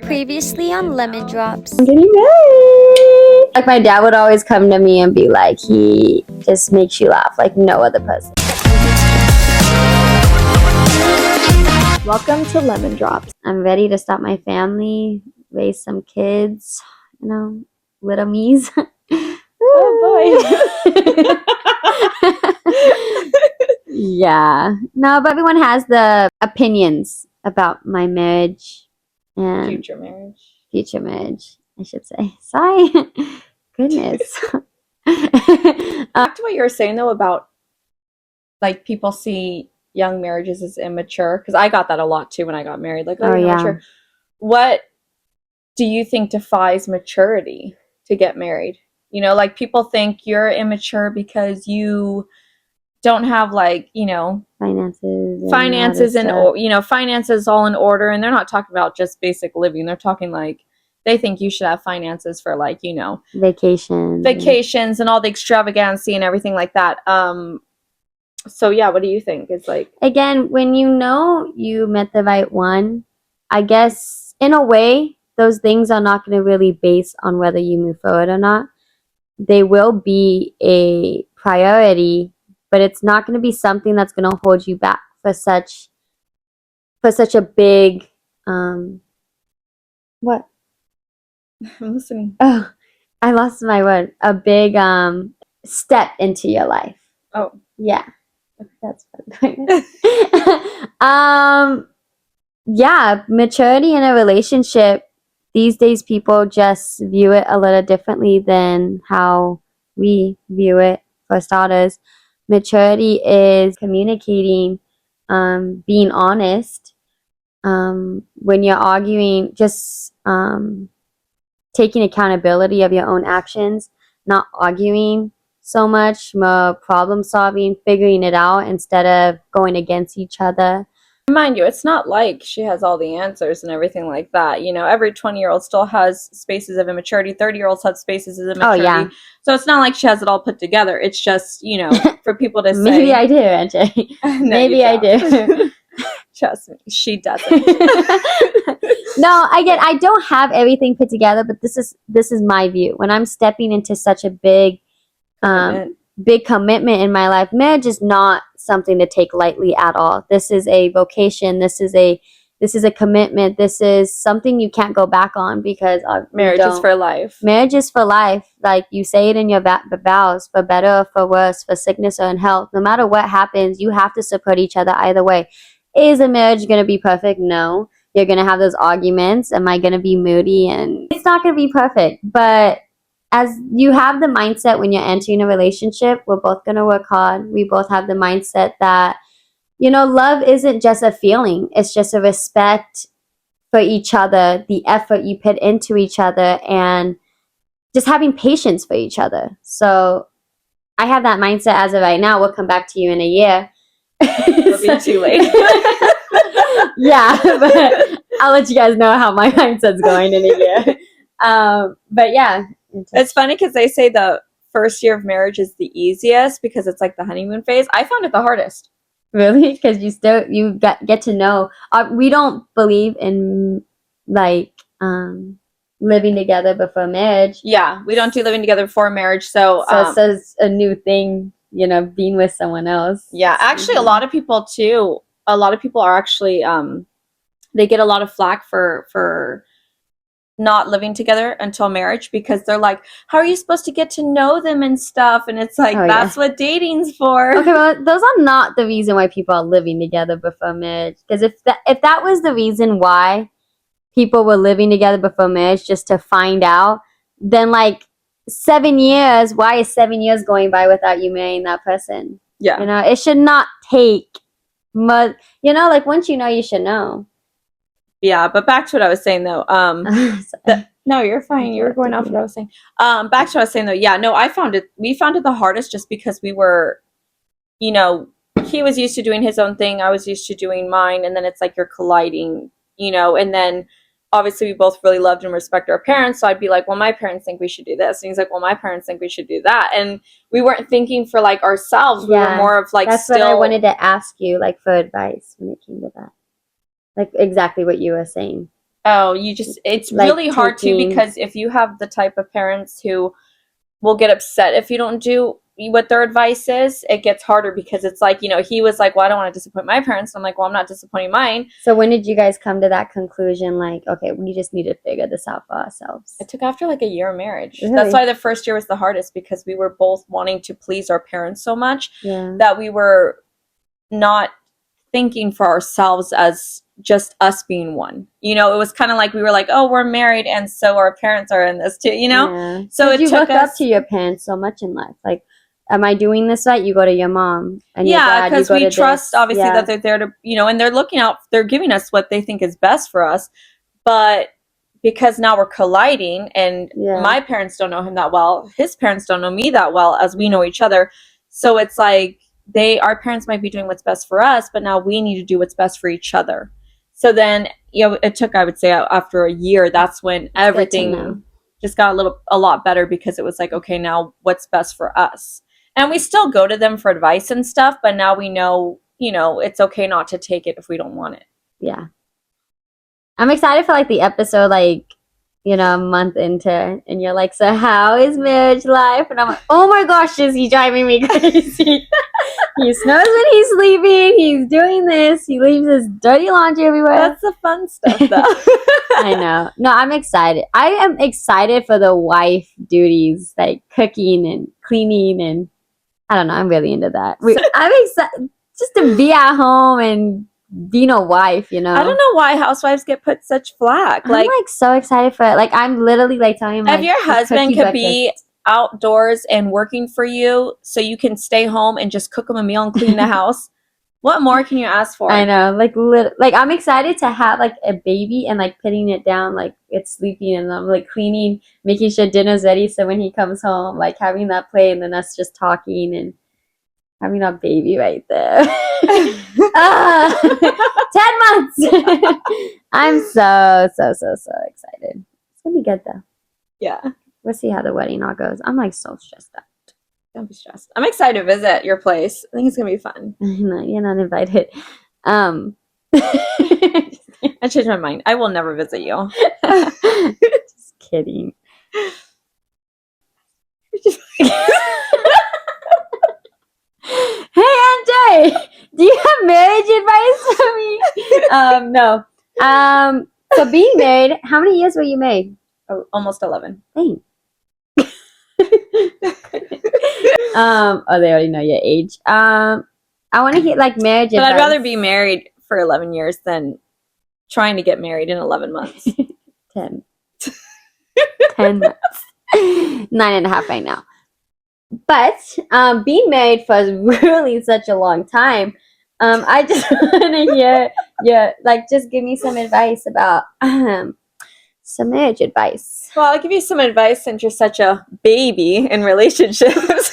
Previously on Lemon Drops. I'm getting married. Like my dad would always come to me and be like, he just makes you laugh like no other person. Welcome to Lemon Drops. I'm ready to start my family, raise some kids, little me's. Oh boy. Yeah. No, but everyone has the opinions about my marriage and Future marriage, I should say. Sorry. Goodness. Back to what you were saying though about like people see young marriages as immature, because I got that a lot too when I got married. Like, oh, you're immature. What do you think defies maturity to get married? You know, like people think you're immature because you don't have like, finances and finances all in order, and they're not talking about just basic living. They're talking like they think you should have finances for like, vacations and all the extravagancy and everything like that. So yeah, what do you think? It's like, again, when you met the right one, I guess in a way those things are not going to really base on whether you move forward or not. They will be a priority, but it's not going to be something that's going to hold you back for such a big what? I'm listening. Oh, I lost my word. A big step into your life. Oh, yeah. That's yeah, maturity in a relationship. These days, people just view it a little differently than how we view it. For starters, maturity is communicating, being honest. When you're arguing, just taking accountability of your own actions, not arguing so much, more problem solving, figuring it out instead of going against each other. Mind you, it's not like she has all the answers and everything like that. Every 20-year-old still has spaces of immaturity. 30-year-olds have spaces of immaturity. Oh, yeah. So it's not like she has it all put together. It's just, for people to say. Maybe I do, Angie. No, maybe I do. Trust me, she doesn't. No, I don't have everything put together, but this is my view. When I'm stepping into such a big commitment in my life, marriage is not something to take lightly at all. This is a vocation. This is a commitment. This is something you can't go back on, because marriage is for life. Marriage is for life. Like you say it in your vows, for better or for worse, for sickness or in health. No matter what happens, you have to support each other either way. Is a marriage going to be perfect? No. You're going to have those arguments. Am I going to be moody? And it's not going to be perfect. But as you have the mindset when you're entering a relationship, we're both going to work hard. We both have the mindset that, love isn't just a feeling. It's just a respect for each other, the effort you put into each other, and just having patience for each other. So I have that mindset as of right now. We'll come back to you in a year. It'll be too late. Yeah, but I'll let you guys know how my mindset's going in a year. But yeah. It's funny because they say the first year of marriage is the easiest because it's like the honeymoon phase. I found it the hardest. Really? Because you get to know. We don't believe in living together before marriage. Yeah, we don't do living together before marriage. So it's a new thing, being with someone else. Yeah, actually, a lot of people are actually they get a lot of flack for not living together until marriage, because they're like, how are you supposed to get to know them and stuff? And it's like, that's what dating's for. Okay, well, those are not the reason why people are living together before marriage. Because if that was the reason why people were living together before marriage, just to find out, then 7 years, why is 7 years going by without you marrying that person? Yeah. It should not take much, once you know, you should know. Yeah, but back to what I was saying though. No, you're fine. You were going off what I was saying. Back to what I was saying though. Yeah, no, we found it the hardest just because we were, he was used to doing his own thing. I was used to doing mine. And then it's like you're colliding, and then obviously we both really loved and respect our parents. So I'd be like, well, my parents think we should do this. And he's like, well, my parents think we should do that. And we weren't thinking for ourselves. We were more of that's what I wanted to ask you, for advice when it came to that. Exactly what you were saying. Oh, it's Like, really hard too, taking- because if you have the type of parents who will get upset if you don't do what their advice is, it gets harder, because it's like, he was like, well, I don't want to disappoint my parents. I'm like, well, I'm not disappointing mine. So when did you guys come to that conclusion? Like, okay, we just need to figure this out for ourselves. It took after like a year of marriage. Really? That's why the first year was the hardest, because we were both wanting to please our parents so much Yeah. that we were not thinking for ourselves as just us being one. It was kind of like we were like, oh, we're married, and so our parents are in this too, Yeah. So it you took look up us to your parents so much in life. Like, am I doing this right? You go to your mom and your dad. because you go we to trust this. obviously Yeah. that they're there to, and they're looking out, they're giving us what they think is best for us. But because now we're colliding, and Yeah. my parents don't know him that well, his parents don't know me that well as we know each other. So it's like our parents might be doing what's best for us, but now we need to do what's best for each other. So then, it took, I would say, after a year, that's when everything just got a lot better, because it was like, okay, now what's best for us? And we still go to them for advice and stuff, but now we know, it's okay not to take it if we don't want it. Yeah. I'm excited for like the episode, like, a month into, and you're like, so how is marriage life? And I'm like, oh my gosh, is he driving me crazy? He snores when he's sleeping. He's doing this. He leaves his dirty laundry everywhere. That's the fun stuff, though. I know. No, I'm excited. I am excited for the wife duties, like cooking and cleaning, and I don't know. I'm really into that. I'm excited just to be at home and being a wife, I don't know why housewives get put such flack. I'm like so excited for it. Like, I'm literally like telling him, like, if your husband cookie could be outdoors and working for you so you can stay home and just cook him a meal and clean the house, what more can you ask for? I know. Like, like, I'm excited to have like a baby and like putting it down, like it's sleeping, and I'm like cleaning, making sure dinner's ready, so when he comes home, like having that play, and then us just talking and having our baby right there. 10 months. I'm so excited. It's gonna be good though. Yeah. We'll see how the wedding all goes. I'm like so stressed out. Don't be stressed. I'm excited to visit your place. I think it's gonna be fun. No, you're not invited. I changed my mind. I will never visit you. Just kidding. Hey, MJ, do you have marriage advice for me? No. So being married, how many years were you married? Oh, almost 11. Dang. They already know your age. I want to hear like marriage But advice. I'd rather be married for 11 years than trying to get married in 11 months. 10. 10 months. 9.5 right now. But being married for really such a long time, I just want to hear, like, just give me some advice about some marriage advice. Well, I'll give you some advice since you're such a baby in relationships.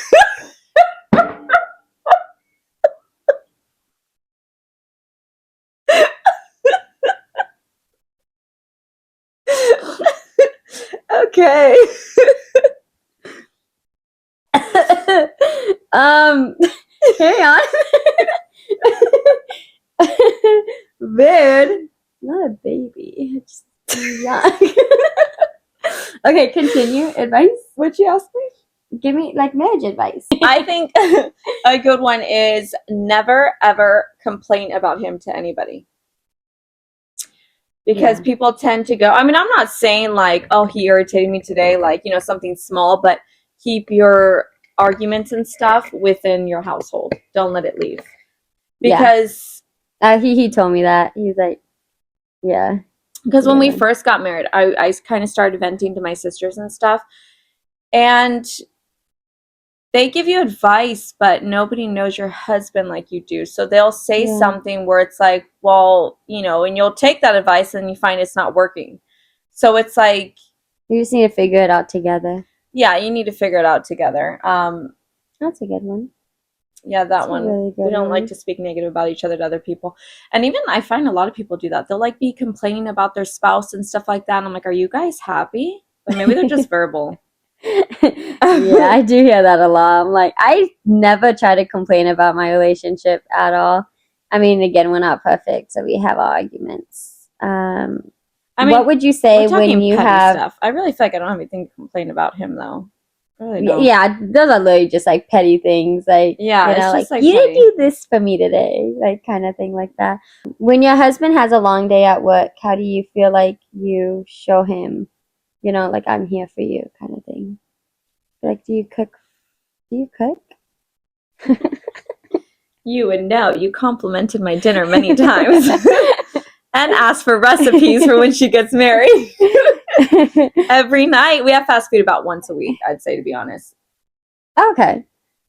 Okay. Carry on. Weird. Not a baby. Just young. Okay, continue. Advice? What'd you ask me? Give me like marriage advice. I think a good one is never ever complain about him to anybody. Because people tend to go, I mean, I'm not saying like, oh, he irritated me today, like, something small, but keep your arguments and stuff within your household. Don't let it leave. Because he told me that. He's like, yeah. Because when we first got married, I kind of started venting to my sisters and stuff. And they give you advice, but nobody knows your husband like you do. So they'll say something where it's like, well, and you'll take that advice and you find it's not working. So it's like, you just need to figure it out together. Yeah, you need to figure it out together. That's a good one. Yeah, that one. Really we don't like to speak negative about each other to other people. And even I find a lot of people do that. They'll like be complaining about their spouse and stuff like that. And I'm like, are you guys happy? But maybe they're just verbal. Yeah, I do hear that a lot. I'm like, I never try to complain about my relationship at all. I mean, again, we're not perfect, so we have arguments. I mean, what would you we're say talking when you petty have stuff. I really feel like I don't have anything to complain about him though. I really don't. yeah, those are literally just like petty things, like Yeah, you it's know, like just like you petty. didn't do this for me today, like kind of thing like that. When your husband has a long day at work, how do you feel like you show him, you know, like I'm here for you kind of thing? Like, do you cook? Do you cook? You would know. You complimented my dinner many times and asked for recipes for when she gets married. Every night. We have fast food about once a week, I'd say, to be honest. Okay.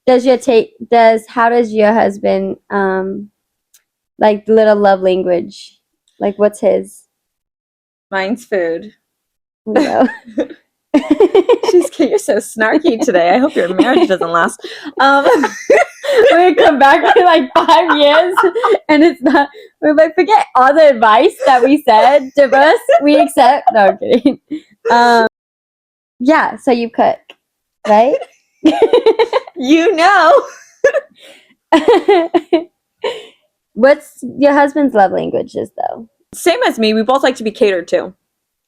How does your husband like little love language? Like what's his? Mine's food. No. You're so snarky today. I hope your marriage doesn't last. We come back in like 5 years and it's not, we might forget all the advice that we said. Divorce, we accept. No, I'm kidding. Yeah, so you cook, right? You know. What's your husband's love languages though? Same as me. We both like to be catered to.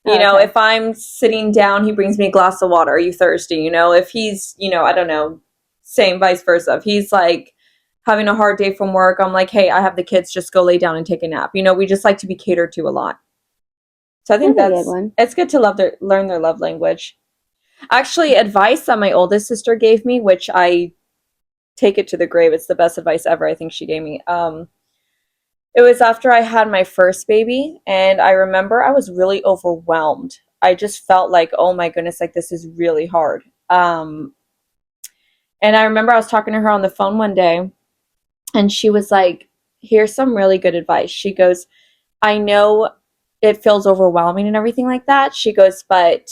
You know, Okay. if I'm sitting down, he brings me a glass of water. Are you thirsty? You know, if he's, you know, I don't know, same vice versa. If he's like having a hard day from work, I'm like, hey, I have the kids, just go lay down and take a nap. You know, we just like to be catered to a lot. So I think That's a good one. it's good to learn their love language. Actually, advice that my oldest sister gave me, which I take it to the grave. It's the best advice ever, I think she gave me. It was after I had my first baby, and I remember I was really overwhelmed. I just felt like, oh my goodness, like this is really hard. And I remember I was talking to her on the phone one day, and she was like, here's some really good advice. She goes, I know it feels overwhelming and everything like that. She goes, but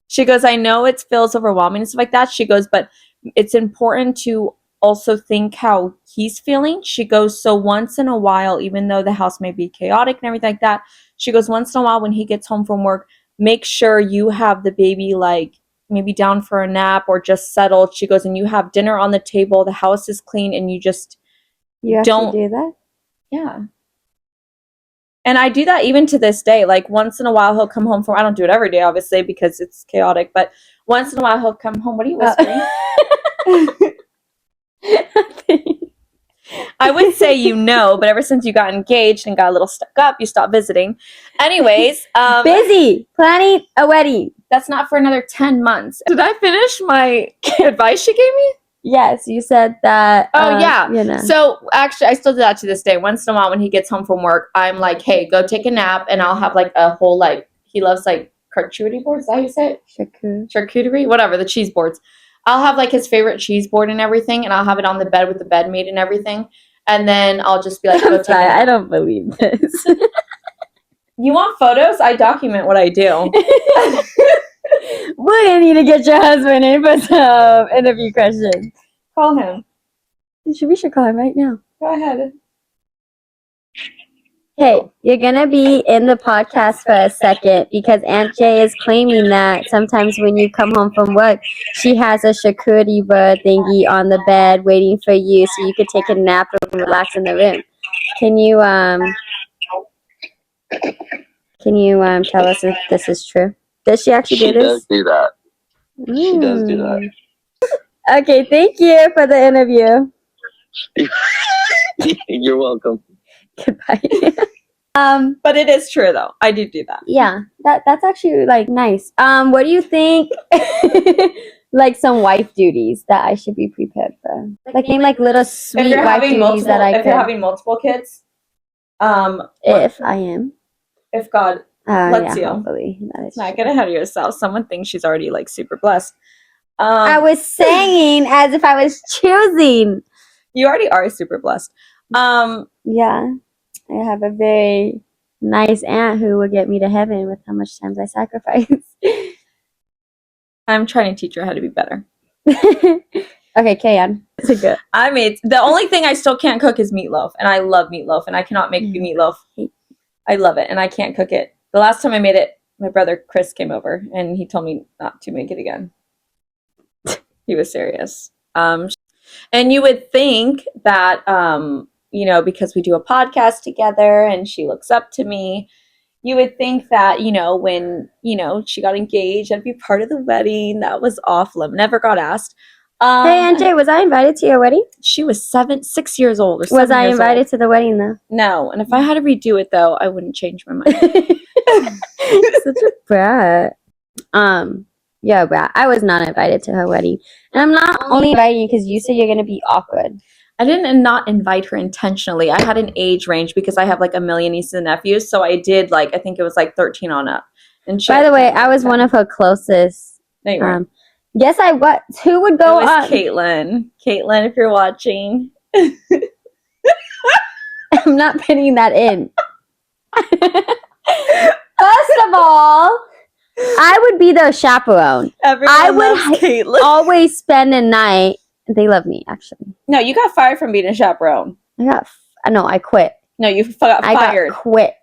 she goes, I know it feels overwhelming and stuff like that. She goes, but it's important to also think how he's feeling. She goes, so once in a while, even though the house may be chaotic and everything like that, she goes, once in a while when he gets home from work, make sure you have the baby like maybe down for a nap or just settled. She goes, and you have dinner on the table, the house is clean, and you just Actually do that? Yeah. And I do that even to this day. Like once in a while he'll come home from, I don't do it every day obviously because it's chaotic, but once in a while he'll come home. What are you whispering? I would say you know, but ever since you got engaged and got a little stuck up, you stopped visiting. Anyways, busy planning a wedding. That's not for another 10 months. Did I finish my advice she gave me? Yes, you said that. Oh, yeah. You know. So, actually, I still do that to this day. Once in a while when he gets home from work, I'm like, hey, go take a nap, and I'll have, like, a whole, like, he loves, like, charcuterie boards. Is that how you say it? Charcuterie? Whatever, the cheese boards. I'll have, like, his favorite cheese board and everything, and I'll have it on the bed with the bed made and everything. And then I'll just be like, go take a nap. I don't believe this. You want photos? I document what I do. We're gonna need to get your husband in for some interview questions. Call him. We should call him right now. Go ahead. Hey, you're gonna be in the podcast for a second because Aunt Jay is claiming that sometimes when you come home from work, she has a charcuterie board thingy on the bed waiting for you so you could take a nap and relax in the room. Can you tell us if this is true? Does she actually do this? She does do that. She does do that. Okay, thank you for the interview. You're welcome. Goodbye. But it is true though. I do that. Yeah, that's actually like nice. What do you think? Like some wife duties that I should be prepared for. Like name like little sweet wife duties that I could. If you're having multiple kids, if I am, if God lets you, hopefully. That is not get ahead of yourself. Someone thinks she's already like super blessed. I was saying as if I was choosing. You already are super blessed. Yeah, I have a very nice aunt who will get me to heaven with how much times I sacrifice. I'm trying to teach her how to be better. Okay, Kayan. The only thing I still can't cook is meatloaf, and I love meatloaf, and I cannot make meatloaf. I love it, and I can't cook it. The last time I made it, my brother Chris came over, and he told me not to make it again. He was serious. And you would think that you know, because we do a podcast together and she looks up to me, you would think that, you know, when, you know, she got engaged, I'd be part of the wedding. That was awful. Never got asked. Hey, NJ, was I invited to your wedding? She was 6 years old. Or Was I 7 years invited old. to the wedding, though? No. And if I had to redo it, though, I wouldn't change my mind. Such a brat. Yeah, brat. I was not invited to her wedding. And I'm not only inviting you because you said you're going to be awkward. I didn't not invite her intentionally. I had an age range because I have like a million nieces and nephews. So I did like, I think it was like 13 on up. And By the way, I was one of her closest. No, you weren't. Yes, I was. Who would go It was on? Caitlin. Caitlin, if you're watching. I'm not putting that in. First of all, I would be the chaperone. Everyone loves Caitlin. Always spend a night. They love me, actually. No, you got fired from being a chaperone. I quit. No, you got fired. I got quit.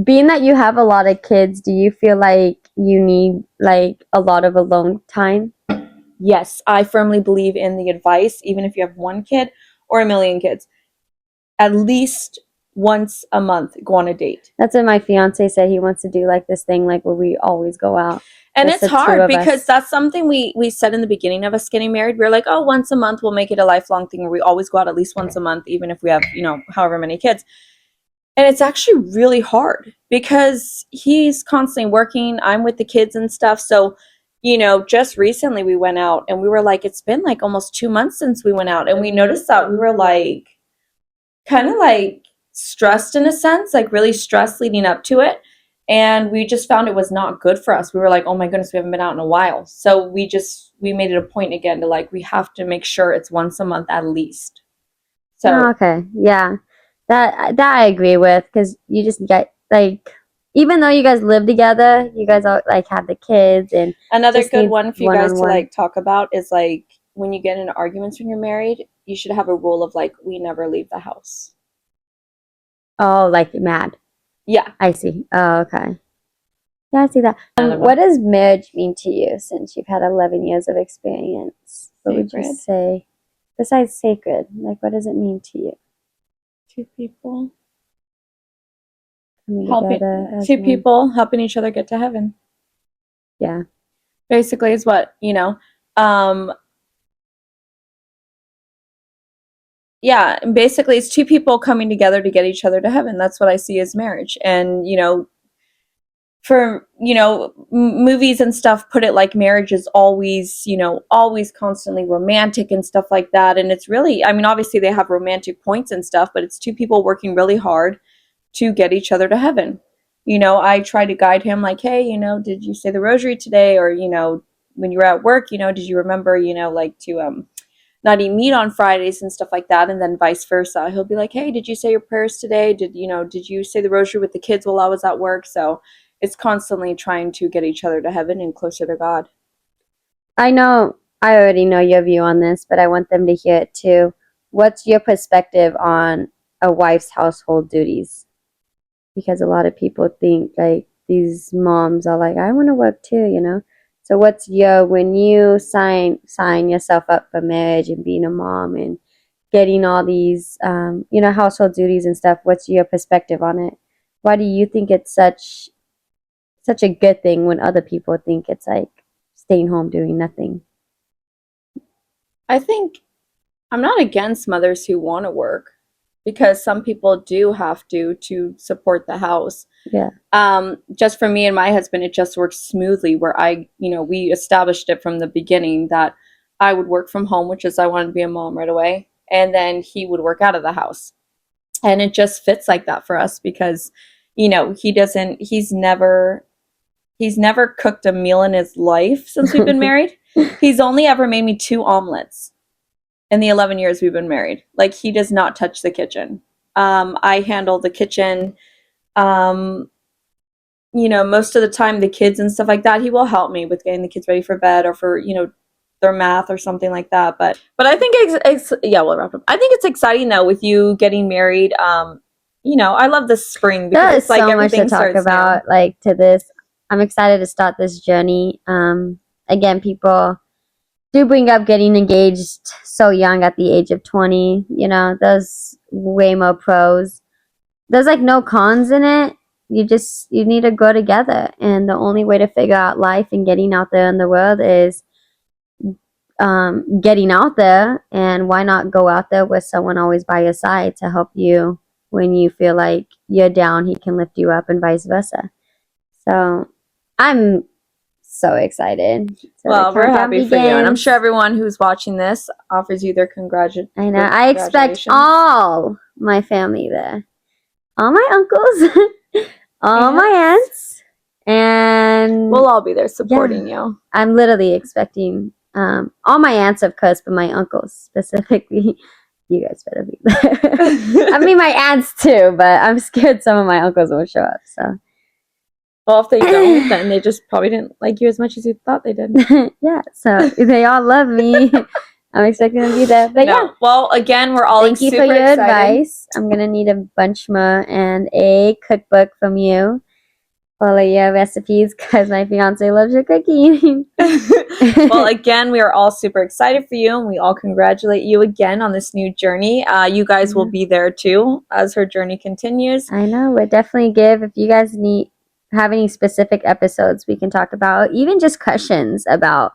Being that you have a lot of kids, do you feel like you need like a lot of alone time? Yes, I firmly believe in the advice, even if you have one kid or a million kids. At least once a month, go on a date. That's what my fiance said. He wants to do like this thing like where we always go out. And it's hard because that's something we said in the beginning of us getting married. We were like, oh, once a month, we'll make it a lifelong thing where we always go out at least once a month, even if we have, you know, however many kids. And it's actually really hard because he's constantly working. I'm with the kids and stuff. So, you know, just recently we went out and we were like, it's been like almost 2 months since we went out. And we noticed that we were like, kind of like stressed in a sense, like really stressed leading up to it. And we just found it was not good for us. We were like, oh my goodness, we haven't been out in a while. So we made it a point again to like, we have to make sure it's once a month at least. So, okay. Yeah. That I agree with because you just get like, even though you guys live together, you guys all like have the kids and another good one for you guys to like talk about is like when you get into arguments when you're married, you should have a rule of like, we never leave the house. Oh, like mad. Yeah. I see. Oh, okay. Yeah, I see that. What does marriage mean to you since you've had 11 years of experience? What would you say? Besides sacred, like what does it mean to you? Two people. Helping each other get to heaven. Yeah. Basically is what, you know. Yeah, basically it's two people coming together to get each other to heaven. That's what I see as marriage. And, you know, for, you know, movies and stuff put it like marriage is always, you know, always constantly romantic and stuff like that. And it's really, I mean, obviously they have romantic points and stuff, but it's two people working really hard to get each other to heaven. You know, I try to guide him like, hey, you know, did you say the rosary today? Or, you know, when you were at work, you know, did you remember, you know, like to not eat meat on Fridays and stuff like that? And then vice versa. He'll be like, hey, did you say your prayers today? Did you say the rosary with the kids while I was at work? So it's constantly trying to get each other to heaven and closer to God. I already know your view on this, but I want them to hear it too. What's your perspective on a wife's household duties? Because a lot of people think like these moms are like, I want to work too, you know? So when you sign yourself up for marriage and being a mom and getting all these, you know, household duties and stuff, what's your perspective on it? Why do you think it's such a good thing when other people think it's like staying home doing nothing? I think I'm not against mothers who want to work because some people do have to support the house. Yeah. Just for me and my husband, it just works smoothly where we established it from the beginning that I would work from home, which is I wanted to be a mom right away. And then he would work out of the house. And it just fits like that for us because, you know, he's never cooked a meal in his life since we've been married. He's only ever made me 2 omelets in the 11 years we've been married. Like, he does not touch the kitchen. I handle the kitchen. You know, most of the time the kids and stuff like that, he will help me with getting the kids ready for bed or for, you know, their math or something like that. But I think we'll wrap up. I think it's exciting though with you getting married. You know, I love the spring because it's like so everything much to talk about now. Like to this. I'm excited to start this journey. Again, people do bring up getting engaged so young at the age of 20. You know, those way more pros. There's like no cons in it. You need to grow together, and the only way to figure out life and getting out there in the world is getting out there. And why not go out there with someone always by your side to help you when you feel like you're down? He can lift you up, and vice versa. So I'm so excited. So well, we're happy for you, and I'm sure everyone who's watching this offers you their congratulations. I know. I expect all my family there, all my uncles, all my aunts, and we'll all be there supporting you. I'm literally expecting all my aunts, of course, but my uncles specifically. You guys better be there. I mean, my aunts too, but I'm scared some of my uncles won't show up. So. Well, if they don't, then they just probably didn't like you as much as you thought they did. Yeah, so they all love me. I'm expecting them to be there. But yeah. Well, again, we're all Thank you for your advice. I'm going to need a bunch more and a cookbook from you. All of your recipes, because my fiance loves your cooking. Well, again, we are all super excited for you, and we all congratulate you again on this new journey. You guys will be there too as her journey continues. I know. We'll definitely if you guys have any specific episodes we can talk about, even just questions about.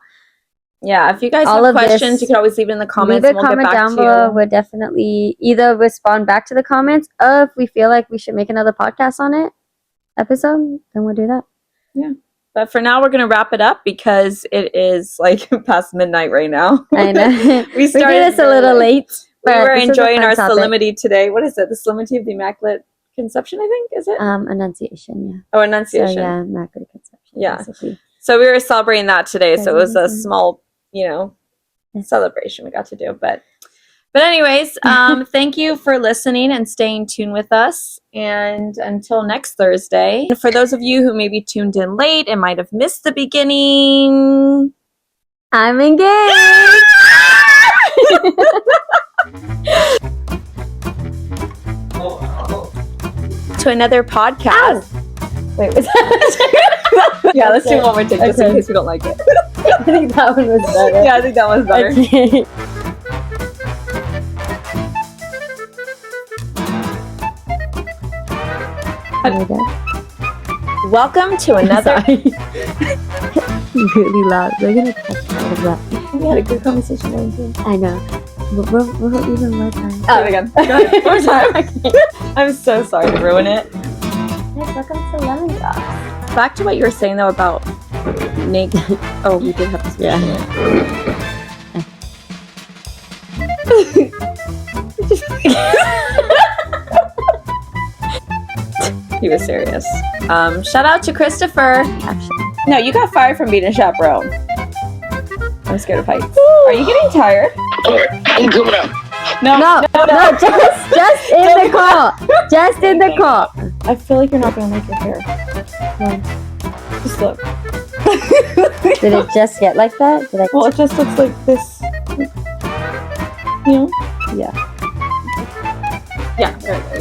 Yeah, if you guys have questions, you can always leave it in the comments. Leave a comment down below. We'll definitely either respond back to the comments, or if we feel like we should make another podcast on it, episode, then we'll do that. Yeah. But for now, we're going to wrap it up because it is like past midnight right now. I know. we did this a little late. We were enjoying our solemnity today. What is it? The Solemnity of the Immaculate Conception, I think, is it? Annunciation, yeah. Oh, Annunciation. So, yeah, Immaculate Conception. Yeah. Basically. So we were celebrating that today. So it was a small, celebration we got to do. But anyways, thank you for listening and staying tuned with us. And until next Thursday, for those of you who maybe tuned in late and might have missed the beginning, I'm engaged. to another podcast. Ow. Wait, was that? Yeah, let's do one more take just in case we don't like it. I think that one was better. Yeah, I think that one's better. Okay. Welcome to another. Really loud. We're gonna touch all of that. We had a good conversation there too. I know. We'll even more time. Oh, again. Go ahead. More time. I'm so sorry to ruin it. Yes, welcome to Lemon Drops. Back to what you were saying though about naked. Oh, we did have to switch He was serious. Shout out to Christopher. Actually, no, you got fired from being a chaperone. I'm scared of heights. Are you getting tired? I'm coming out. No, just in the call. Just in the call. I feel like you're not gonna like your hair. No. Just look. Did it just get like that? Well, it just looks like this. You know? Yeah. Yeah, there it is.